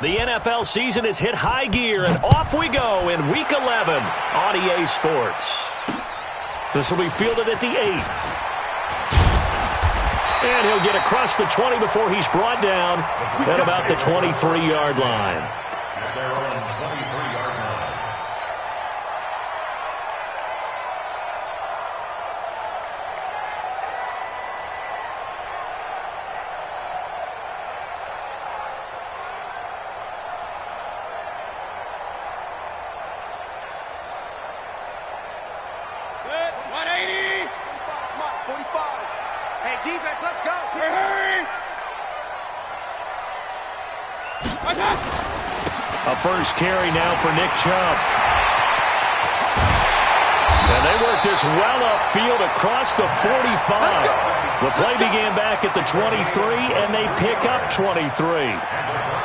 The NFL season has hit high gear, and off we go in Week 11 on EA Sports. This will be fielded at the 8. And he'll get across the 20 before he's brought down at about the 23-yard line. A first carry now for Nick Chubb. And they work this well upfield across the 45. The play began back at the 23, and they pick up 23.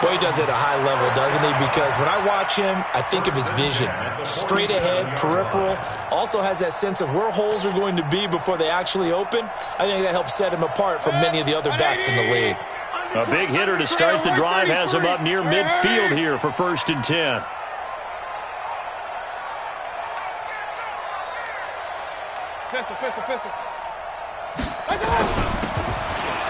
Boy, he does it at a high level, doesn't he? Because when I watch him, I think of his vision. Straight ahead, peripheral. Also has that sense of where holes are going to be before they actually open. I think that helps set him apart from many of the other backs in the league. A big hitter to start the drive has him up near midfield here for 1st and 10.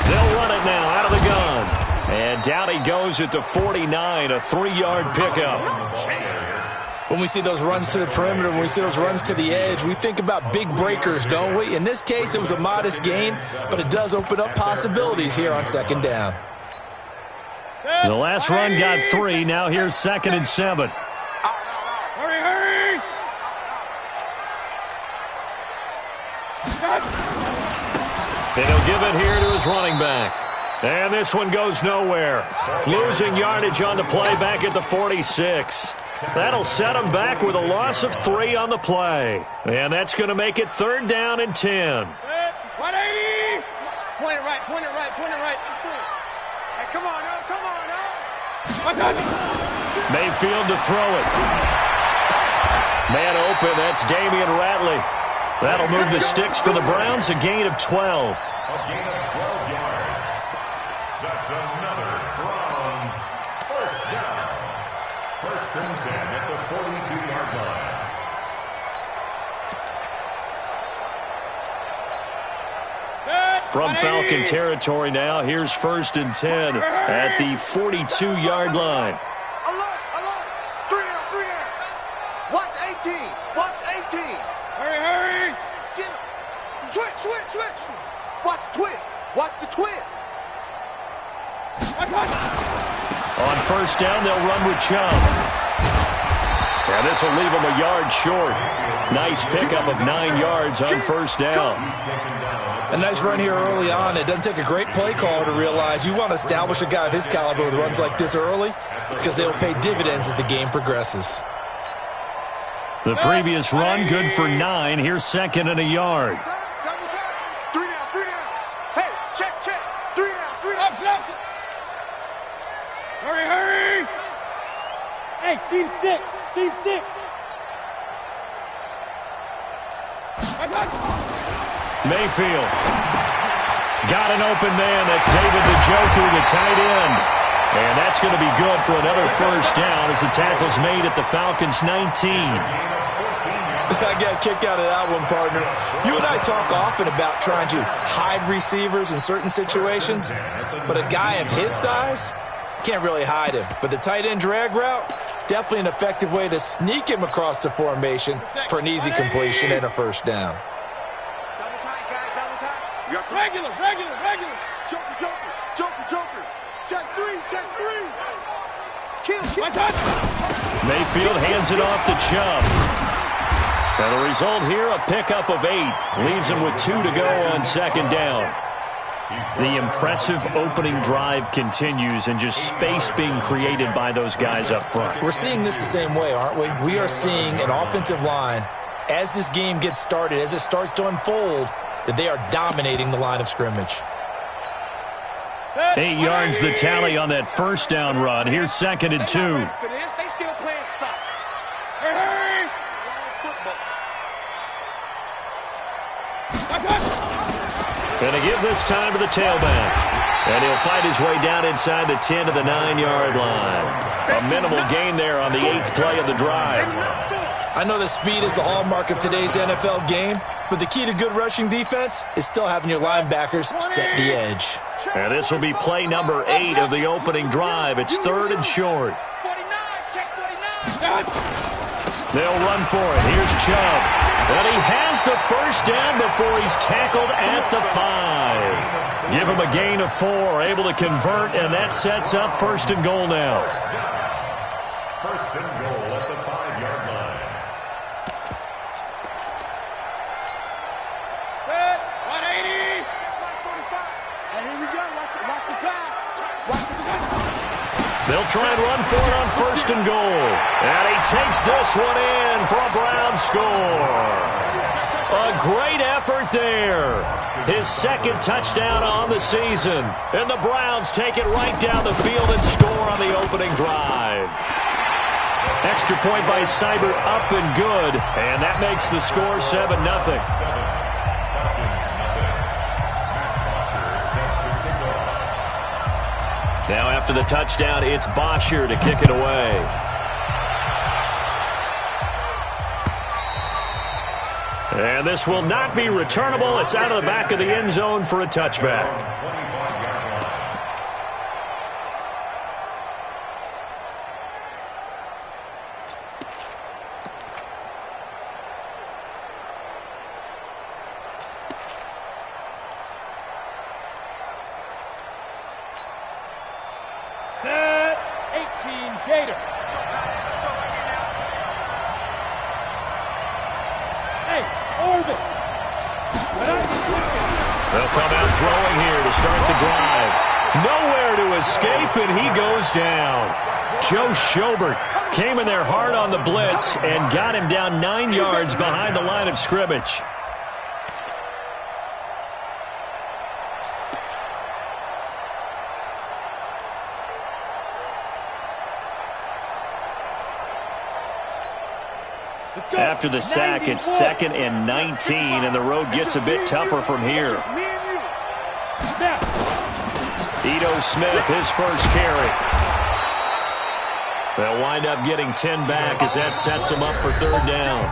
They'll run it now out of the gun. And down he goes at the 49, a 3-yard pickup. When we see those runs to the perimeter, when we see those runs to the edge, we think about big breakers, don't we? In this case, it was a modest gain, but it does open up possibilities here on 2nd down. The last run got 3. Now here's 2nd and 7. Hurry! And he'll give it here to his running back. And this one goes nowhere. Losing yardage on the play back at the 46. That'll set him back with a loss of 3 on the play. And that's going to make it 3rd down and 10. 180! Point it right. Hey, come on, now. Mayfield to throw it. Man open, that's Damian Ratley. That'll move the sticks for the Browns, a gain of 12. A gain of 12 yards. That's another Browns 1st down. 1st and 10 at the 42-yard line. From Falcon territory now, here's 1st and 10 at the 42-yard line. Alert! 3 down. Watch 18. Hurry! Switch. Watch the twist. On 1st down, they'll run with Chubb. And this will leave him a yard short. Nice pickup of 9 yards on 1st down. A nice run here early on. It doesn't take a great play caller to realize you want to establish a guy of his caliber with runs like this early because they'll pay dividends as the game progresses. The previous run, good for 9. Here's 2nd and a yard. 3 down. Hey, check. 3 down. Hurry! Hey, seam 6. Mayfield. Got an open man. That's David Njoku, the tight end. And that's going to be good for another 1st down as the tackle's made at the Falcons' 19. I got a kick out of that one, partner. You and I talk often about trying to hide receivers in certain situations, but a guy of his size can't really hide him. But the tight end drag route, definitely an effective way to sneak him across the formation for an easy completion and a 1st down. Double tight, guys. Regular. Joker. Check 3. Kill. Mayfield hands it off to Chubb. And the result here, a pickup of 8. Leaves him with 2 to go on 2nd down. The impressive opening drive continues and just space being created by those guys up front. We're seeing this the same way, aren't we? We are seeing an offensive line, as this game gets started, as it starts to unfold, that they are dominating the line of scrimmage. 8 yards the tally on that 1st down run. Here's 2nd and 2. They still playing soft. Hurry! Going to give this time to the tailback. And he'll fight his way down inside the 10 to the 9-yard line. A minimal gain there on the 8th play of the drive. I know that speed is the hallmark of today's NFL game, but the key to good rushing defense is still having your linebackers set the edge. And this will be play number 8 of the opening drive. It's 3rd and short. 49, check 49. They'll run for it. Here's Chubb. And he has the first down before he's tackled at the 5. Give him a gain of 4, able to convert, and that sets up 1st and goal now. 1st and goal at the 5-yard line. Good, 180. 145. And here we go. Watch the pass. Watch the pass. They'll try and run for it on 1st and goal. And he takes this one in for a Brown score. A great effort there. His 2nd touchdown on the season. And the Browns take it right down the field and score on the opening drive. Extra point by Seibert, up and good. And that makes the score 7-0. Now after the touchdown, it's Bosher to kick it away. And this will not be returnable. It's out of the back of the end zone for a touchback. Set 18 Gator. Hey, Orbit. They'll come out throwing here to start the drive. Nowhere to escape, and he goes down. Joe Schobert came in there hard on the blitz and got him down 9 yards behind the line of scrimmage. After the sack, it's 2nd and 19, and the road gets a bit tougher from here. Ito Smith, his first carry. They'll wind up getting 10 back as that sets them up for 3rd down.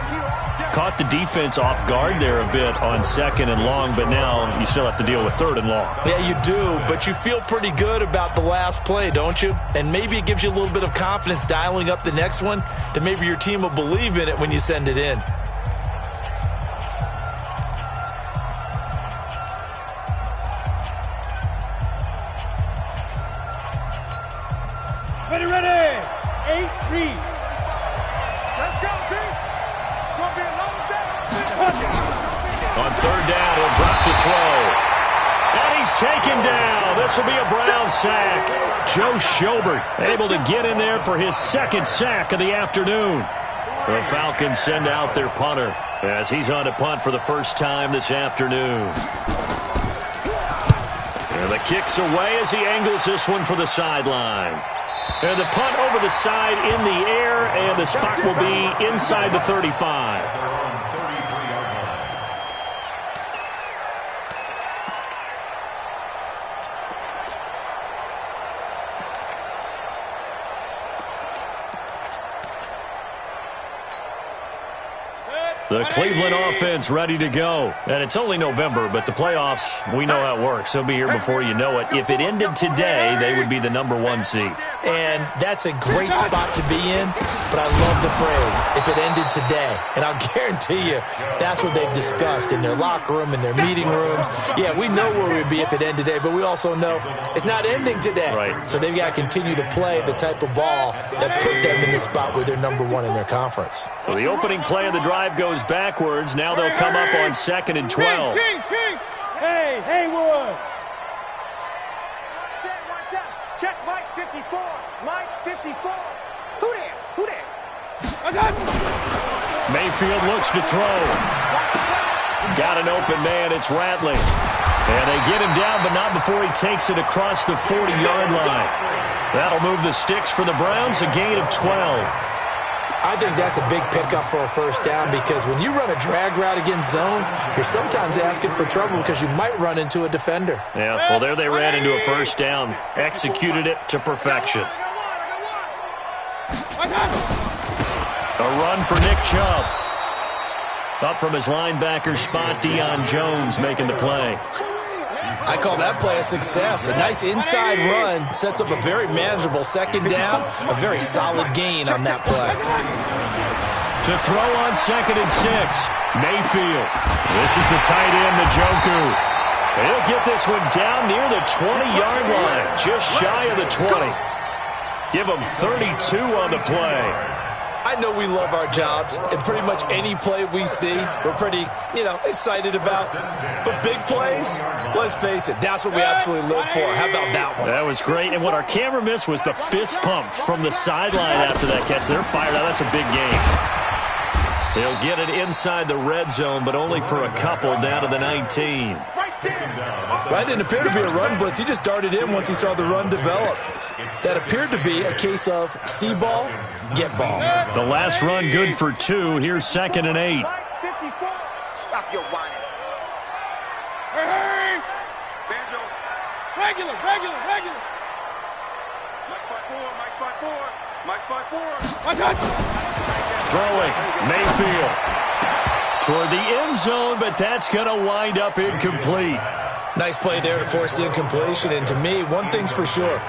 Caught the defense off guard there a bit on 2nd and long, but now you still have to deal with 3rd and long. Yeah, you do, but you feel pretty good about the last play, don't you? And maybe it gives you a little bit of confidence dialing up the next one, that maybe your team will believe in it when you send it in. Ready. 8 read. Let's go, team. It's going to be a long day. On 3rd down, he'll drop to throw. And he's taken down. This will be a Brown sack. Joe Schobert able to get in there for his 2nd sack of the afternoon. The Falcons send out their punter as he's on to punt for the first time this afternoon. And the kick's away as he angles this one for the sideline. And the punt over the side in the air, and the spot will be inside the 35. The Cleveland offense ready to go. And it's only November, but the playoffs, we know how it works. They'll be here before you know it. If it ended today, they would be the #1 seed. And that's a great spot to be in, but I love the phrase, if it ended today. And I'll guarantee you, that's what they've discussed in their locker room, in their meeting rooms. Yeah, we know where we'd be if it ended today, but we also know it's not ending today. Right. So they've got to continue to play the type of ball that put them in the spot where they're #1 in their conference. So the opening play of the drive goes backwards. Now they'll come up on 2nd and 12. King. Hey, Haywood. Watch out. Check Mike 54. Mike 54. Who there? Mayfield looks to throw. Got an open man. It's Ratley. And they get him down, but not before he takes it across the 40-yard line. That'll move the sticks for the Browns, a gain of 12. I think that's a big pickup for a first down because when you run a drag route against zone, you're sometimes asking for trouble because you might run into a defender. Yeah, well, there they ran into a first down. Executed it to perfection. A run for Nick Chubb. Up from his linebacker spot, Deion Jones making the play. I call that play a success. A nice inside run sets up a very manageable second down, a very solid gain on that play. To throw on 2nd and 6, Mayfield. This is the tight end, Njoku. He'll get this one down near the 20-yard line, just shy of the 20. Give him 32 on the play. I know we love our jobs, and pretty much any play we see, we're pretty, excited about. But big plays, let's face it, that's what we absolutely live for. How about that one? That was great, and what our camera missed was the fist pump from the sideline after that catch. They're fired out. That's a big game. He'll get it inside the red zone, but only for a couple, down to the 19. That didn't appear to be a run blitz. He just darted in once he saw the run develop. That appeared to be a case of see ball, get ball. The last run good for 2. Here's 2nd and 8. Stop your whining. Hey! Banjo. Regular. Mike 5-4, Mike 5-4, Mike 5-4. Throwing, Mayfield. Toward the end zone, but that's going to wind up incomplete. Nice play there to force the incompletion. And to me, one thing's for sure.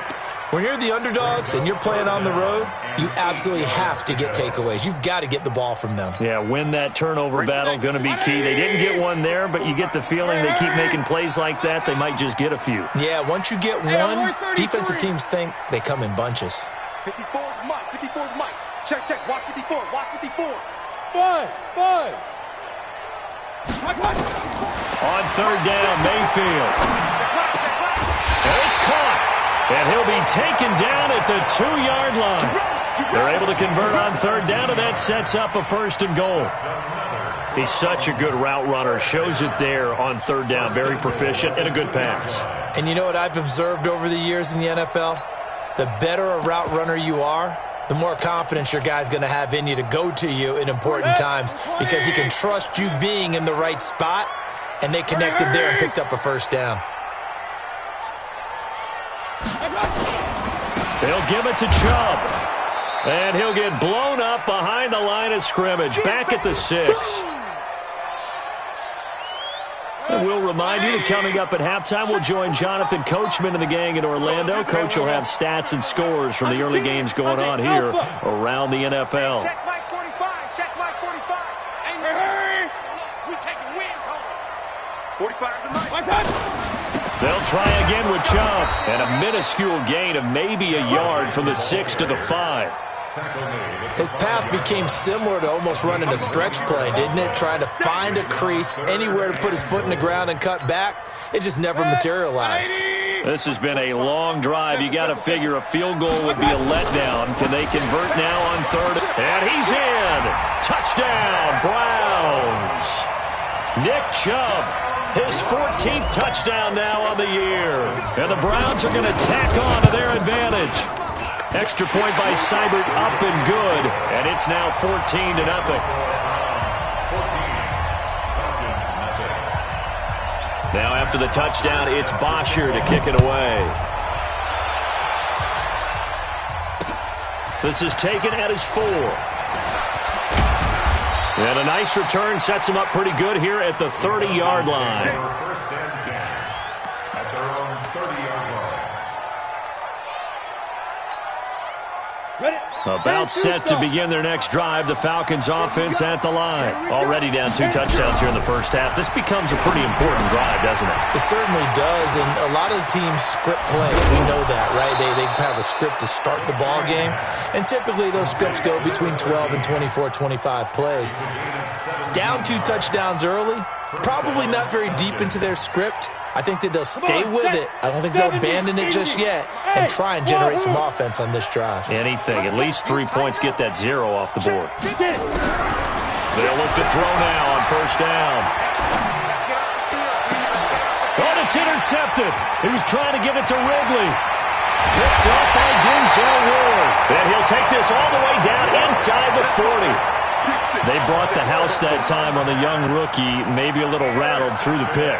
When you're the underdogs and you're playing on the road, you absolutely have to get takeaways. You've got to get the ball from them. Yeah, win that turnover battle, going to be key. They didn't get one there, but you get the feeling they keep making plays like that, they might just get a few. Yeah, once you get one, defensive teams think they come in bunches. 54's Mike, 54's Mike. Check, watch 54, watch 54. Buzz. On 3rd down, Mayfield. And it's caught. And he'll be taken down at the 2-yard line. They're able to convert on 3rd down, and that sets up a 1st and goal. He's such a good route runner. Shows it there on 3rd down. Very proficient and a good pass. And you know what I've observed over the years in the NFL? The better a route runner you are, the more confidence your guy's going to have in you to go to you in important times because he can trust you being in the right spot, and they connected there and picked up a 1st down. They'll give it to Chubb. And he'll get blown up behind the line of scrimmage. Back at the 6. And we'll remind you that coming up at halftime, we'll join Jonathan Coachman and the gang in Orlando. Coach will have stats and scores from the early games going on here around the NFL. Check Mike 45, check Mike 45. Hey, we taking wins home. 45's the Mike. They'll try again with Chubb. And a minuscule gain of maybe a yard from the 6 to the 5. His path became similar to almost running a stretch play, didn't it? Trying to find a crease, anywhere to put his foot in the ground and cut back. It just never materialized. This has been a long drive. You got to figure a field goal would be a letdown. Can they convert now on 3rd? And he's in. Touchdown, Browns. Nick Chubb, his 14th touchdown now on the year. And the Browns are going to tack on to their advantage. Extra point by Seibert, up and good, and it's now 14-0. Now after the touchdown, it's Bosher to kick it away. This is taken at his 4. And a nice return sets him up pretty good here at the 30-yard line. First and 10 at their own 30-yard line. About set to begin their next drive. The Falcons offense at the line. Already down 2 touchdowns here in the first half. This becomes a pretty important drive, doesn't it? It certainly does, and a lot of the teams script plays. We know that, right? They have a script to start the ball game, and typically those scripts go between 12 and 24, 25 plays. Down 2 touchdowns early, probably not very deep into their script. I think that they'll stay with it. I don't think they'll abandon it just yet and try and generate some offense on this drive. Anything. At least 3 points. Get that 0 off the board. They'll look to throw now on 1st down. Oh, it's intercepted. He was trying to give it to Ridley. Picked up by Denzel Ward. And he'll take this all the way down inside the 40. They brought the house that time on the young rookie, maybe a little rattled through the pick.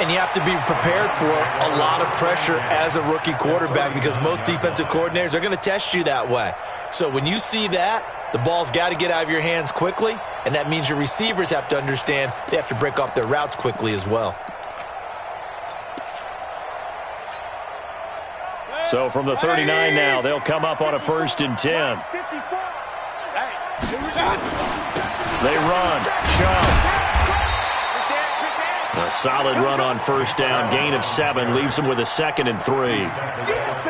And you have to be prepared for a lot of pressure as a rookie quarterback because most defensive coordinators are going to test you that way. So when you see that, the ball's got to get out of your hands quickly, and that means your receivers have to understand they have to break off their routes quickly as well. So from the 39 now, they'll come up on a 1st and 10. They run. Chubb. A solid run on 1st down. Gain of 7 leaves them with a 2nd and 3.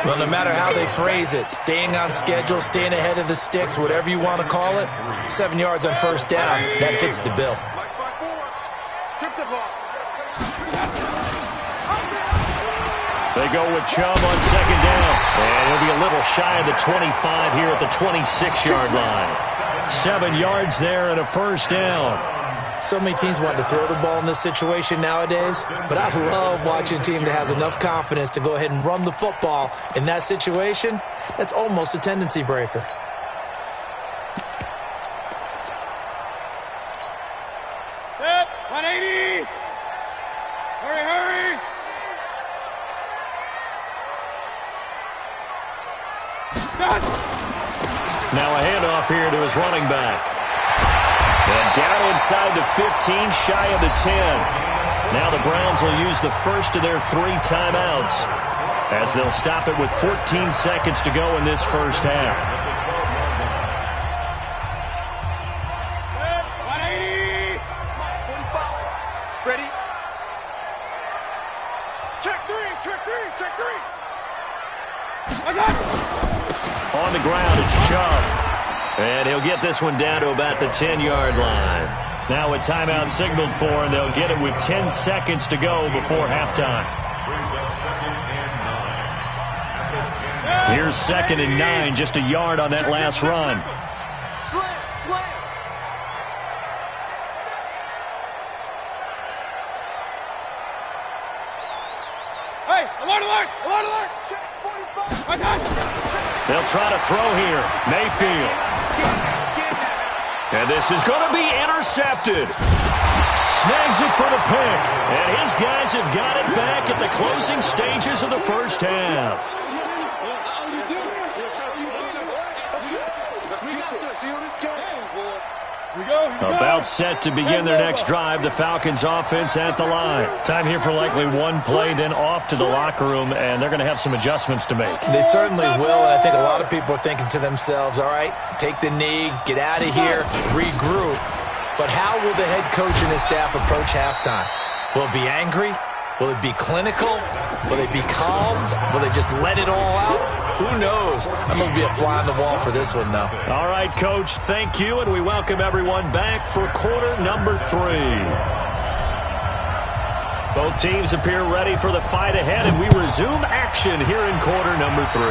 Well, no matter how they phrase it, staying on schedule, staying ahead of the sticks, whatever you want to call it, 7 yards on 1st down, that fits the bill. They go with Chubb on 2nd down. And he'll be a little shy of the 25 here at the 26-yard line. 7 yards there and a 1st down. So many teams want to throw the ball in this situation nowadays, but I love watching a team that has enough confidence to go ahead and run the football in that situation. That's almost a tendency breaker. Set, 180. Hurry, hurry. Now a handoff here to his running back. And down inside the 15, shy of the 10. Now the Browns will use the first of their 3 timeouts as they'll stop it with 14 seconds to go in this first half. 180. 45. Ready? Check 3, check 3, check 3. On the ground, it's Chubb. And he'll get this one down to about the 10-yard line. Now a timeout signaled for, and they'll get it with 10 seconds to go before halftime. Here's 2nd and 9, just a yard on that last run. Hey, alert, alert, alert, alert. Check 45. They'll try to throw here. Mayfield. And this is going to be intercepted. Snags it for the pick. And his guys have got it back at the closing stages of the first half. About set to begin their next drive, the Falcons offense at the line. Time here for likely one play, then off to the locker room, and they're going to have some adjustments to make. They certainly will, and I think a lot of people are thinking to themselves, all right, take the knee, get out of here, regroup. But how will the head coach and his staff approach halftime? Will it be angry? Will it be clinical? Will they be calm? Will they just let it all out? Who knows? I'm going to be a fly on the wall for this one, though. All right, Coach, thank you, and we welcome everyone back for quarter number 3. Both teams appear ready for the fight ahead, and we resume action here in quarter number 3.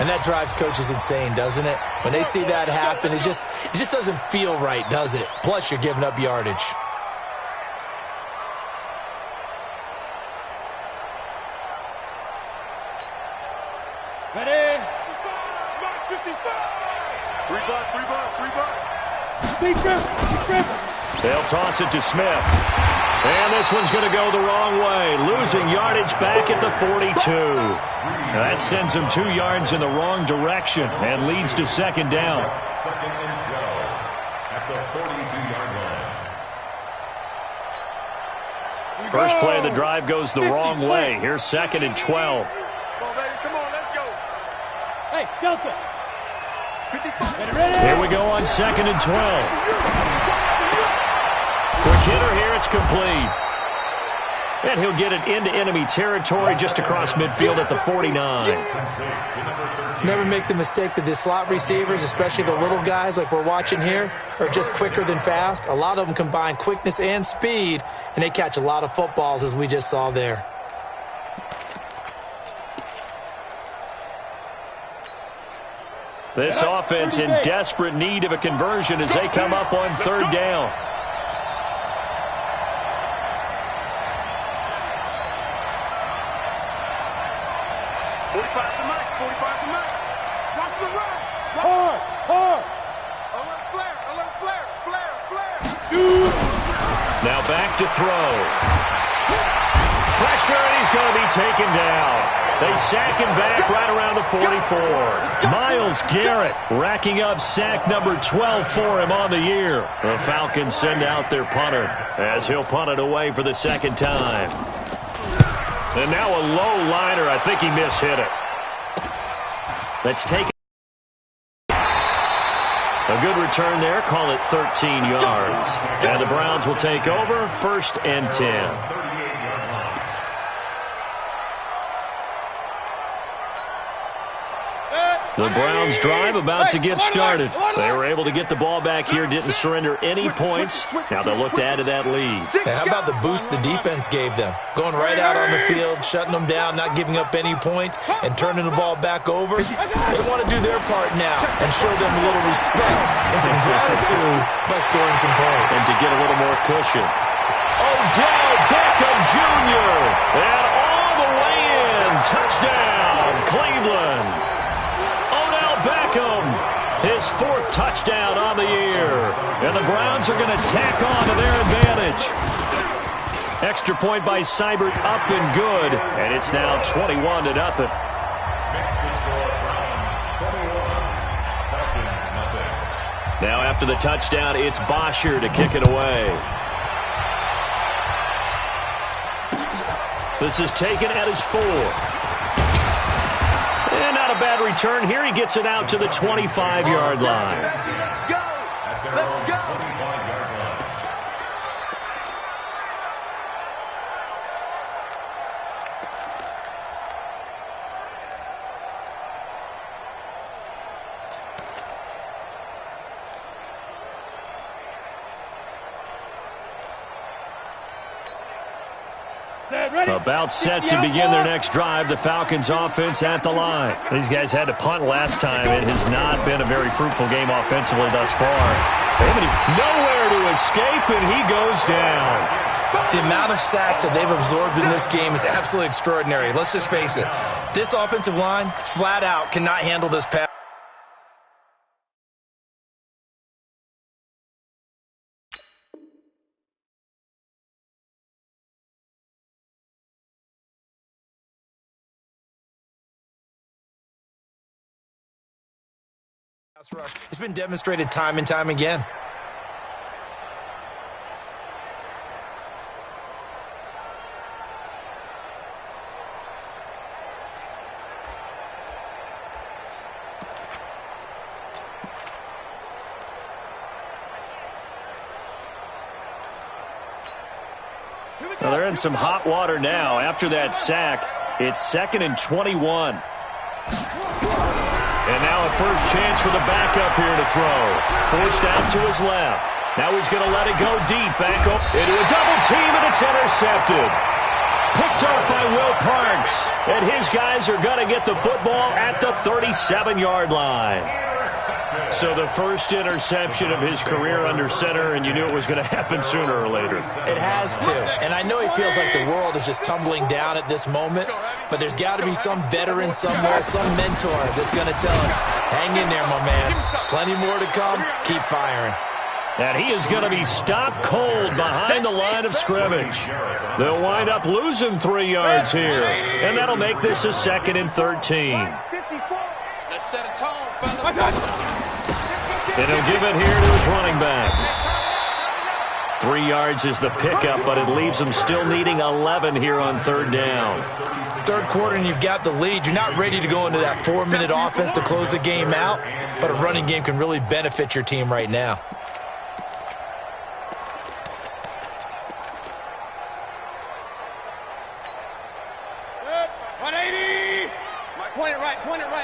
And that drives coaches insane, doesn't it? When they see that happen, it just doesn't feel right, does it? Plus, you're giving up yardage. Ready? 3-5. They'll toss it to Smith. And this one's going to go the wrong way, losing yardage back at the 42. Now that sends him 2 yards in the wrong direction and leads to 2nd down. Second and go at the 42-yard line. First play of the drive goes the wrong way. Here's 2nd and 12. Come on, let's go. Hey, Delta. Here we go on 2nd and 12. Quick hitter here, it's complete. And he'll get it into enemy territory just across midfield at the 49. Never make the mistake that the slot receivers, especially the little guys like we're watching here, are just quicker than fast. A lot of them combine quickness and speed, and they catch a lot of footballs, as we just saw there. This offense in desperate need of a conversion as they come up on 3rd down. Now back to throw. Pressure, and he's going to be taken down. They sack him back right around the 44. Myles Garrett racking up sack number 12 for him on the year. The Falcons send out their punter as he'll punt it away for the second time. And now a low liner. I think he mishit it. Let's take it. A good return there. Call it 13 yards. And the Browns will take over 1st and 10. The Browns drive about to get started. They were able to get the ball back here, didn't surrender any points. Now they'll look to add to that lead. Hey, how about the boost the defense gave them? Going right out on the field, shutting them down, not giving up any points, and turning the ball back over. They want to do their part now and show them a little respect and some gratitude by scoring some points. And to get a little more cushion. Odell Beckham Jr. And all the way in. Touchdown, Cleveland. His 4th touchdown on the year. And the Browns are going to tack on to their advantage. Extra point by Seibert up and good. And it's now 21-0. Now after the touchdown, it's Bosher to kick it away. This is taken at his 4. And not a bad return here. He gets it out to the 25-yard line. Let's go. About set to begin their next drive. The Falcons offense at the line. These guys had to punt last time. It has not been a very fruitful game offensively thus far. Nowhere to escape, and he goes down. The amount of sacks that they've absorbed in this game is absolutely extraordinary. Let's just face it. This offensive line, flat out, cannot handle this pass. Rush. It's been demonstrated time and time again. Well, they're in some hot water now. After that sack, it's 2nd and 21. And now a first chance for the backup here to throw. Forced out to his left. Now he's going to let it go deep. Back up into a double team, and it's intercepted. Picked up by Will Parks. And his guys are going to get the football at the 37-yard line. So the first interception of his career under center, and you knew it was going to happen sooner or later. It has to. And I know he feels like the world is just tumbling down at this moment, but there's got to be some veteran somewhere, some mentor that's going to tell him, hang in there, my man. Plenty more to come. Keep firing. And he is going to be stopped cold behind the line of scrimmage. They'll wind up losing 3 yards here, and that'll make this a 2nd and 13. Let's set a tone, fella. And he'll give it here to his running back. 3 yards is the pickup, but it leaves them still needing 11 here on 3rd down. 3rd quarter and you've got the lead. You're not ready to go into that 4-minute offense to close the game out, but a running game can really benefit your team right now.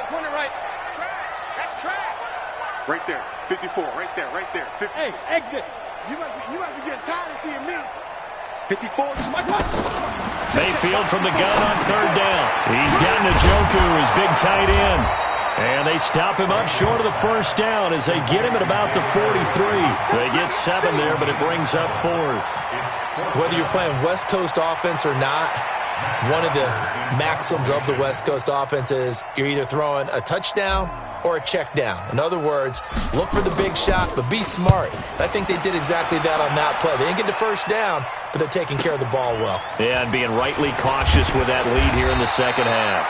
Point it right. That's trash. Right there, 54, right there. 50. Hey, exit. You must be getting tired of seeing me. 54. Mayfield from the gun on 3rd down. He's got Njoku, his big tight end. And they stop him up short of the 1st down as they get him at about the 43. They get 7 there, but it brings up 4th. Whether you're playing West Coast offense or not, one of the maxims of the West Coast offense is you're either throwing a touchdown or a check down. In other words, look for the big shot, but be smart. I think they did exactly that on that play. They didn't get the first down, but they're taking care of the ball well. Yeah, and being rightly cautious with that lead here in the second half.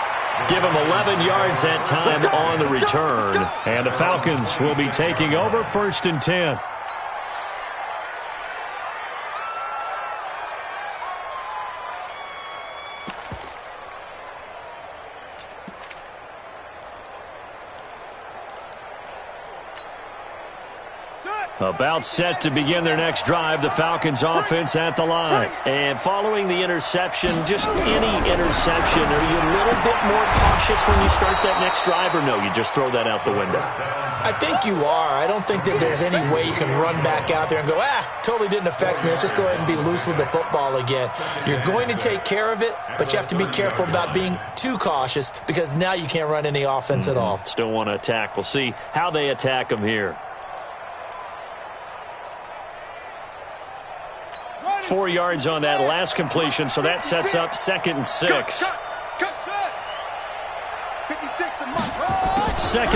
Give them 11 yards that time on the return, and the Falcons will be taking over 1st and 10. About set to begin their next drive, the Falcons offense at the line. And following the interception, just any interception, are you a little bit more cautious when you start that next drive, or no, you just throw that out the window? I think you are. I don't think that there's any way you can run back out there and go, totally didn't affect me. Let's just go ahead and be loose with the football again. You're going to take care of it, but you have to be careful about being too cautious because now you can't run any offense at all. Still want to attack. We'll see how they attack them here. 4 yards on that last completion, so that sets up 2nd and 6. 2nd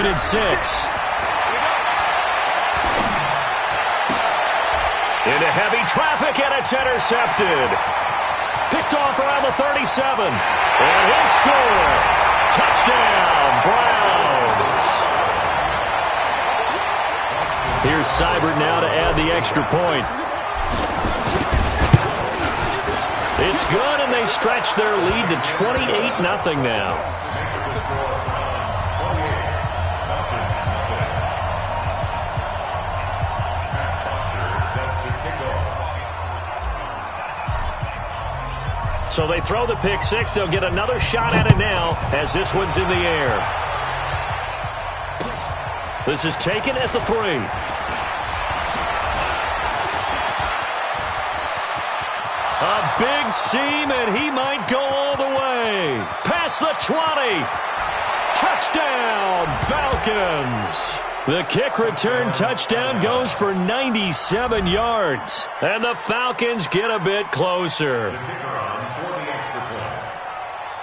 and 6. Into heavy traffic, and it's intercepted. Picked off around the 37. And he'll score. Touchdown, Browns. Here's Seibert now to add the extra point. It's good, and they stretch their lead to 28-0 now. So they throw the pick six. They'll get another shot at it now as this one's in the air. This is taken at the 3. A big seam, and he might go all the way. Past the 20. Touchdown, Falcons. The kick return touchdown goes for 97 yards. And the Falcons get a bit closer.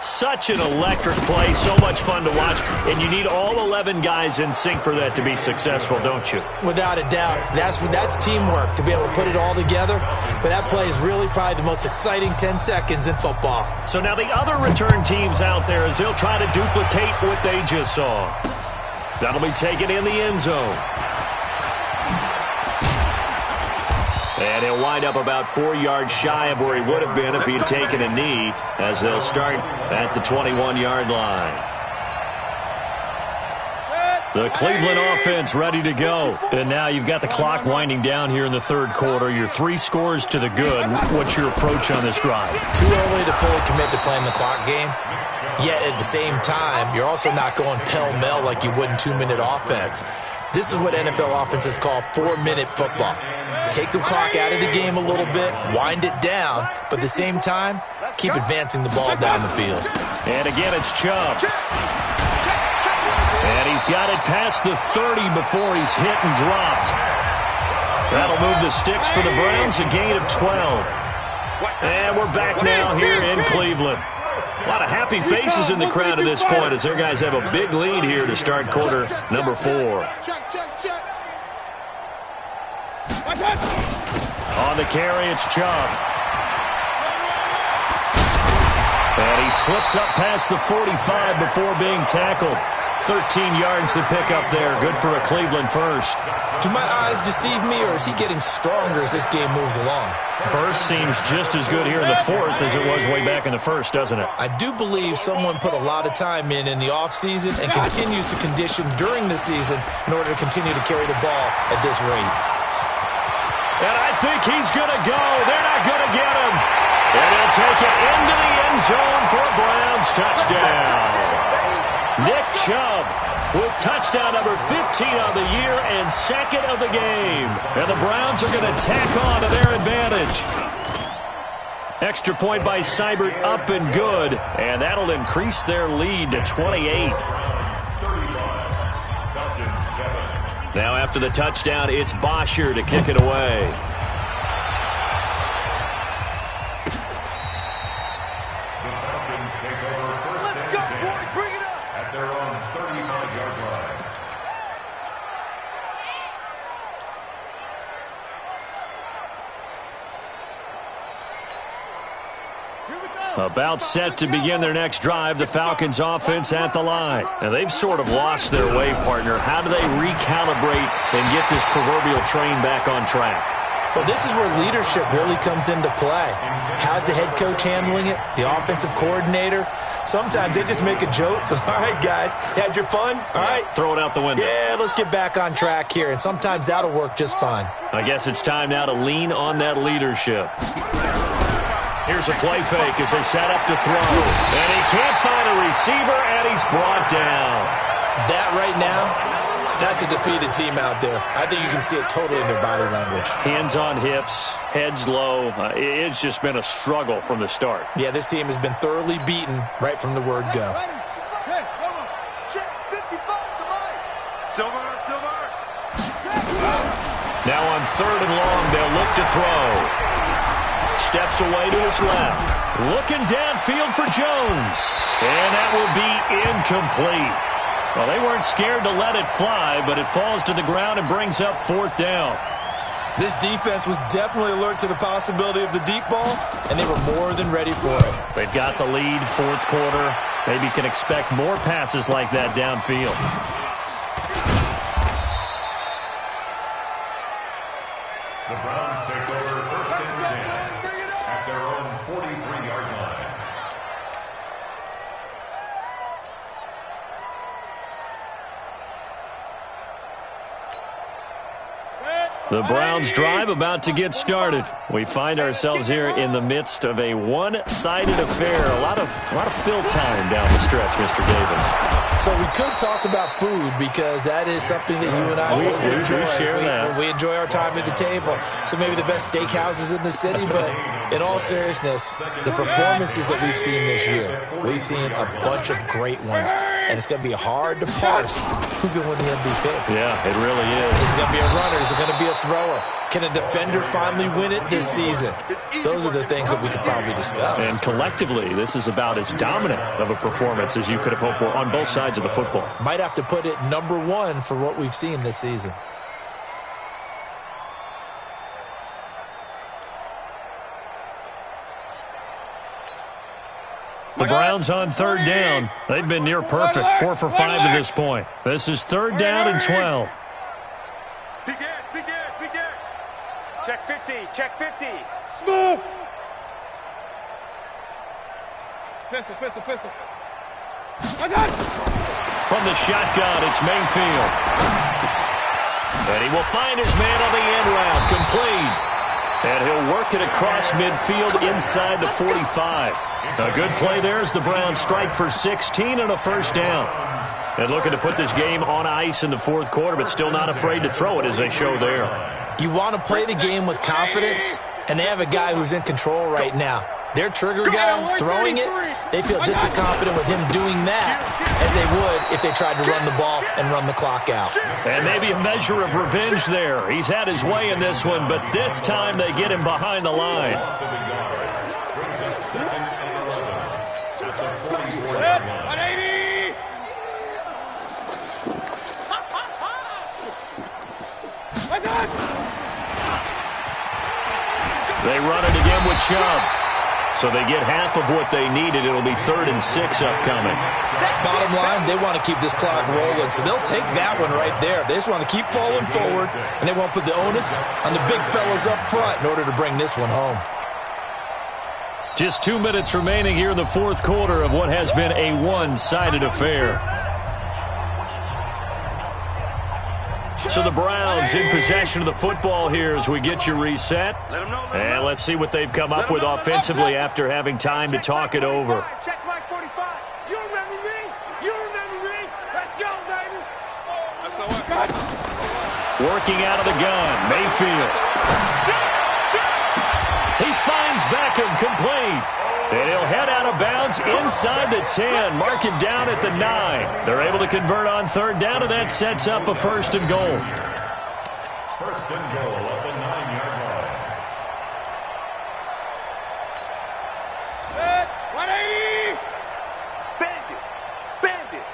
Such an electric play, so much fun to watch, and you need all 11 guys in sync for that to be successful, don't you? Without a doubt. That's teamwork, to be able to put it all together. But that play is really probably the most exciting 10 seconds in football. So now the other return teams out there as they'll try to duplicate what they just saw. That'll be taken in the end zone. And he'll wind up about 4 yards shy of where he would have been if he had taken a knee, as they'll start at the 21-yard line. The Cleveland offense ready to go. And now you've got the clock winding down here in the third quarter. Your 3 scores to the good. What's your approach on this drive? Too early to fully commit to playing the clock game. Yet at the same time, you're also not going pell-mell like you would in 2-minute offense. This is what NFL offenses call 4-minute football. Take the clock out of the game a little bit, wind it down, but at the same time, keep advancing the ball down the field. And again, it's Chubb. And he's got it past the 30 before he's hit and dropped. That'll move the sticks for the Browns, a gain of 12. And we're back now here in Cleveland. A lot of happy faces in the crowd at this point as their guys have a big lead here to start quarter number 4. On the carry, it's Chubb. And he slips up past the 45 before being tackled. 13 yards to pick up there. Good for a Cleveland first. Do my eyes deceive me, or is he getting stronger as this game moves along? Burst seems just as good here in the fourth as it was way back in the first, doesn't it? I do believe someone put a lot of time in the offseason and continues to condition during the season in order to continue to carry the ball at this rate. And I think he's going to go. They're not going to get him. And he'll take it into the end zone for a Browns touchdown. Nick Chubb with touchdown number 15 on the year and second of the game. And the Browns are going to tack on to their advantage. Extra point by Seibert up and good. And that'll increase their lead to 28. Now after the touchdown, it's Bosher to kick it away. About set to begin their next drive, the Falcons offense at the line. And they've sort of lost their way, partner. How do they recalibrate and get this proverbial train back on track? Well, this is where leadership really comes into play. How's the head coach handling it? The offensive coordinator? Sometimes they just make a joke. All right, guys, had your fun? All right. Throw it out the window. Yeah, let's get back on track here. And sometimes that'll work just fine. I guess it's time now to lean on that leadership. Here's a play fake as they set up to throw. And he can't find a receiver, and he's brought down. That right now, that's a defeated team out there. I think you can see it totally in their body language. Hands on hips, heads low. It's just been a struggle from the start. Yeah, this team has been thoroughly beaten right from the word go. Now on 3rd and long, they'll look to throw. Steps away to his left. Looking downfield for Jones. And that will be incomplete. Well, they weren't scared to let it fly, but it falls to the ground and brings up 4th down. This defense was definitely alert to the possibility of the deep ball, and they were more than ready for it. They've got the lead, 4th quarter. Maybe can expect more passes like that downfield. The Browns take over 1st and 10 at their own 43-yard line. The Browns drive about to get started. We find ourselves here in the midst of a one-sided affair. A lot of fill time down the stretch, Mr. Davis. So we could talk about food because that is something that you and I enjoy. We enjoy our time at the table. So maybe the best steakhouses in the city, but in all seriousness, the performances that we've seen this year, we've seen a bunch of great ones. And it's going to be hard to parse who's going to win the MVP. Yeah, it really is. Is it going to be a runner? Is it going to be a thrower? Can a defender finally win it this season? Those are the things that we could probably discuss. And collectively, this is about as dominant of a performance as you could have hoped for on both sides of the football. Might have to put it number 1 for what we've seen this season. The Browns on 3rd down. They've been near perfect, 4 for 5 to this point. This is 3rd down and 12. Check 50, check 50. Smooth. Pistol. From the shotgun, it's Mayfield. And he will find his man on the end route, complete. And he'll work it across midfield inside the 45. A good play there as the Browns strike for 16 and a 1st down. And looking to put this game on ice in the 4th quarter, but still not afraid to throw it as they show there. You want to play the game with confidence, and they have a guy who's in control right now. Their trigger guy throwing it, they feel just as confident with him doing that as they would if they tried to run the ball and run the clock out. And maybe a measure of revenge there. He's had his way in this one, but this time they get him behind the line. They run it again with Chubb. So they get half of what they needed. It'll be 3rd and 6 upcoming. Bottom line, they want to keep this clock rolling, so they'll take that one right there. They just want to keep falling forward, and they won't put the onus on the big fellas up front in order to bring this one home. Just 2 minutes remaining here in the 4th quarter of what has been a one-sided affair. So the Browns in possession of the football here as we get you reset. And let's see what they've come up with offensively after having time to talk it over. Check my 45. You remember me? You remember me? Let's go, baby. Working out of the gun, Mayfield. He finds Beckham complete. And he'll head out of bounds inside the 10. Mark him down at the 9. They're able to convert on 3rd down, and that sets up a 1st and goal. 1st and goal at the 9-yard line. Set, 180. Bandit.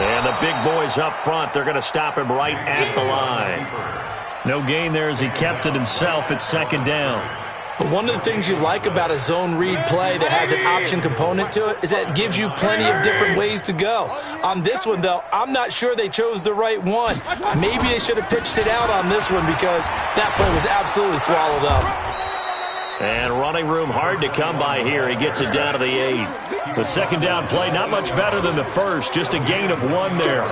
And the big boys up front, they're going to stop him right at the line. No gain there as he kept it himself at second down. But one of the things you like about a zone read play that has an option component to it is that it gives you plenty of different ways to go. On this one, though, I'm not sure they chose the right one. Maybe they should have pitched it out on this one because that play was absolutely swallowed up. And running room hard to come by here. He gets it down to the 8. The second down play, not much better than the first. Just a gain of 1 there.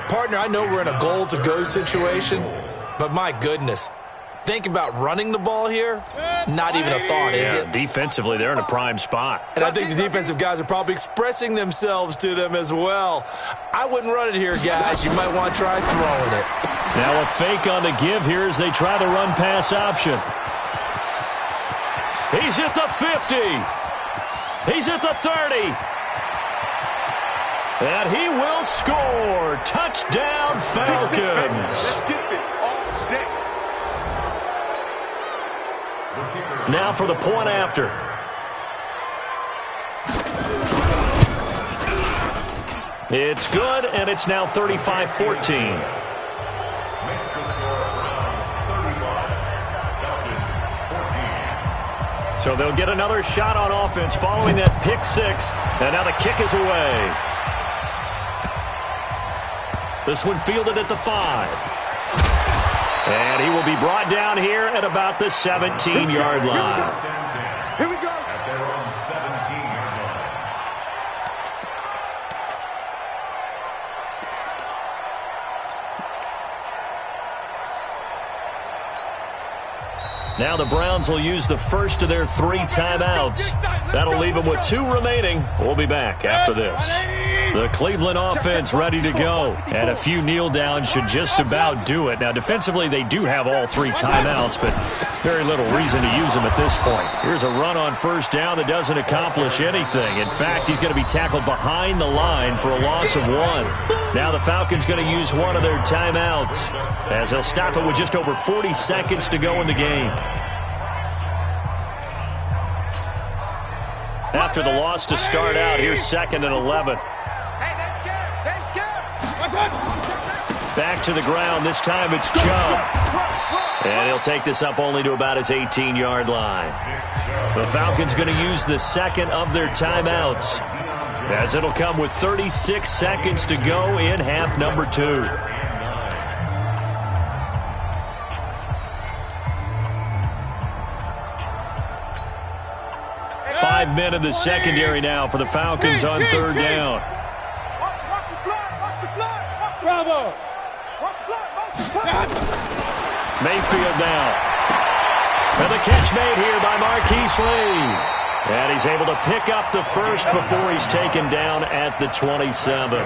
Partner, I know we're in a goal-to-go situation, but my goodness. Think about running the ball here. Not even a thought, is it? Defensively, they're in a prime spot. And I think the defensive guys are probably expressing themselves to them as well. I wouldn't run it here, guys. You might want to try throwing it. Now a fake on the give here as they try the run-pass option. He's at the 50. He's at the 30. And he will score. Touchdown, Falcons. Let's get this all day. Now for the point after. It's good, and it's now 35-14. So they'll get another shot on offense following that pick 6, and now the kick is away. This one fielded at the 5. And he will be brought down here at about the 17-yard line. Here we go. At their own 17-yard line. Now the Browns will use the first of their 3 timeouts. That'll leave them with 2 remaining. We'll be back after this. The Cleveland offense ready to go. And a few kneel downs should just about do it. Now defensively they do have all 3 timeouts, but very little reason to use them at this point. Here's a run on first down that doesn't accomplish anything. In fact, he's going to be tackled behind the line for a loss of 1. Now the Falcons going to use one of their timeouts as they'll stop it with just over 40 seconds to go in the game. After the loss to start out, here's 2nd and 11. Hey, they're scared. They're scared. Back to the ground. This time it's Chubb. And he'll take this up only to about his 18-yard line. The Falcons going to use the 2nd of their timeouts, as it'll come with 36 seconds to go in half number 2. Five men in the secondary now for the Falcons on 3rd down. Watch the blood. Watch the blood. Bravo. Watch the blood. Watch the blood. Mayfield now. And the catch made here by Marquise Lee. And he's able to pick up the first before he's taken down at the 27.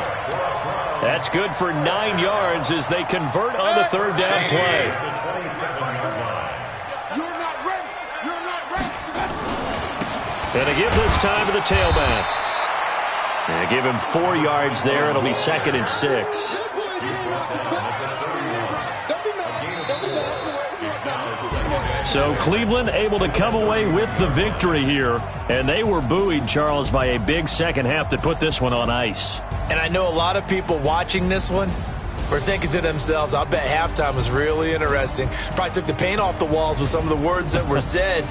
That's good for 9 yards as they convert on the 3rd down play. You're not ready. You're not ready. And they give this time to the tailback. And give him 4 yards there. It'll be 2nd and 6. So Cleveland able to come away with the victory here. And they were buoyed, Charles, by a big second half to put this one on ice. And I know a lot of people watching this one were thinking to themselves, I bet halftime was really interesting. Probably took the paint off the walls with some of the words that were said.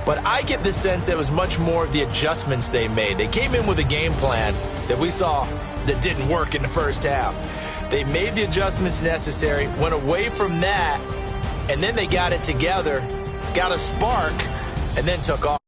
But I get the sense that it was much more of the adjustments they made. They came in with a game plan that we saw that didn't work in the first half. They made the adjustments necessary, went away from that, and then they got it together, got a spark, and then took off.